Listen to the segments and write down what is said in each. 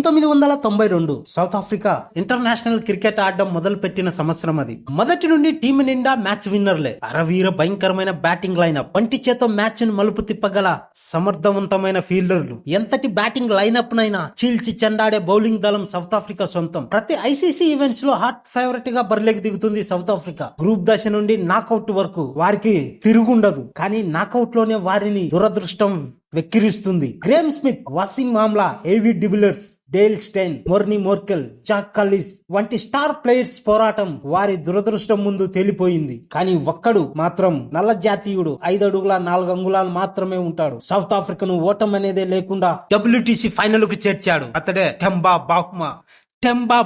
1992 south Africa international cricket ఆడడం మొదలు పెట్టిన సంవత్సరం అది. మొదటి నుండి టీం నిండా మ్యాచ్ విన్నర్లే. అరవీర భయంకరమైన బ్యాటింగ్ లైనప్, పంటి చేతో మ్యాచ్ ను మలుపు తిప్పగల సమర్థవంతమైన ఫీల్డర్లు, ఎంతటి బ్యాటింగ్ లైనప్ నైనా చీల్చి చెండాడే బౌలింగ్ దళం సౌత్ ఆఫ్రికా సొంతం. ప్రతి ఐసీసీ ఈవెంట్స్ లో హాట్ ఫేవరెట్ గా బరిలోకి దిగుతుంది సౌత్ ఆఫ్రికా. గ్రూప్ దశ నుండి నాకౌట్ వరకు వారికి తిరుగుండదు. కానీ నాకౌట్ లోనే వారిని దురదృష్టం వెక్కిరిస్తుంది. Graeme Smith, Hashim Amla, AB de Villiers, Dale Steyn, Morne Morkel, Jacques Kallis వంటి స్టార్ ప్లేయర్స్ పోరాటం వారి దురదృష్టం ముందు తేలిపోయింది. కానీ ఒక్కడు మాత్రం నల్ల జాతీయుడు 5 అడుగుల 4 అంగుళాలు మాత్రమే ఉంటాడు. సౌత్ ఆఫ్రికాను ఓటం అనేదే లేకుండా WTC ఫైనల్ కు చేర్చాడు. అతడే టెంబా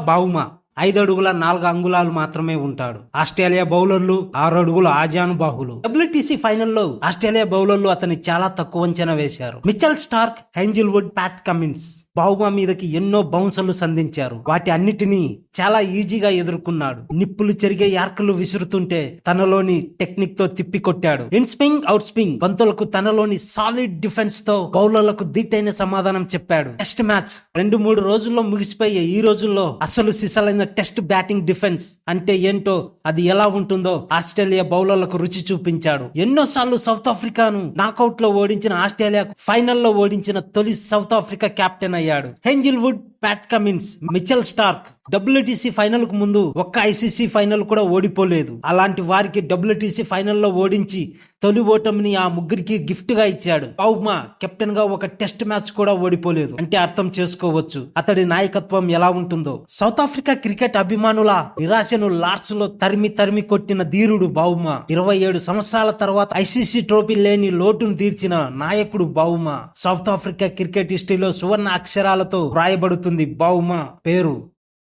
బౌమా. 5 అడుగుల 4 అంగుళాలు మాత్రమే ఉంటాడు. ఆస్ట్రేలియా బౌలర్లు 6 అడుగుల ఆజానుబాహులు. WTC ఫైనల్లో ఆస్ట్రేలియా బౌలర్లు అతన్ని చాలా తక్కువ అంచనా వేశారు. Mitchell Starc, Hazlewood, Pat Cummins Bavuma మీదకి ఎన్నో బౌన్సర్లు సంధించారు. వాటి అన్నిటినీ చాలా ఈజీగా ఎదుర్కొన్నాడు. నిప్పులు చెరిగే యార్కర్లు విసురుతుంటే తనలోని టెక్నిక్ తో తిప్పి కొట్టాడు. ఇన్ స్వింగ్, అవుట్ స్వింగ్ బంతులకు తనలోని సాలిడ్ డిఫెన్స్ తో బౌలర్లకు దీటైన సమాధానం చెప్పాడు. టెస్ట్ మ్యాచ్ 2-3 రోజుల్లో ముగిసిపోయే ఈ రోజుల్లో అసలు సిసలైన టెస్ట్ బ్యాటింగ్ డిఫెన్స్ అంటే ఏంటో, అది ఎలా ఉంటుందో ఆస్ట్రేలియా బౌలర్లకు రుచి చూపించాడు. ఎన్నోసార్లు సౌత్ ఆఫ్రికాను నాకౌట్ లో ఓడించిన ఆస్ట్రేలియా ఫైనల్లో ఓడించిన తొలి సౌత్ ఆఫ్రికా కెప్టెన్ అయ్యాడు. Hazlewood, Pat Cummins, Mitchell Starc WTC final కు ముందు ఒక్క ఐసీసీ ఫైనల్ కూడా ఓడిపోలేదు. అలాంటి వారికి WTC ఫైనల్లో ఓడించి తొలి ఓటమిని ఆ ముగ్గురికి గిఫ్ట్ గా ఇచ్చాడు. బౌమా కెప్టెన్ గా ఒక టెస్ట్ మ్యాచ్ కూడా ఓడిపోలేదు అంటే అర్థం చేసుకోవచ్చు అతడి నాయకత్వం ఎలా ఉంటుందో. సౌత్ ఆఫ్రికా క్రికెట్ అభిమానుల నిరాశను లార్డ్స్ లో తరిమి కొట్టిన ధీరుడు బౌమా. 27 సంవత్సరాల తర్వాత ఐసీసీ ట్రోఫీ లేని లోటును తీర్చిన నాయకుడు బౌమా. సౌత్ ఆఫ్రికా క్రికెట్ హిస్టరీలో సువర్ణ అక్షరాలతో వ్రాయబడుతుంది బౌమా పేరు.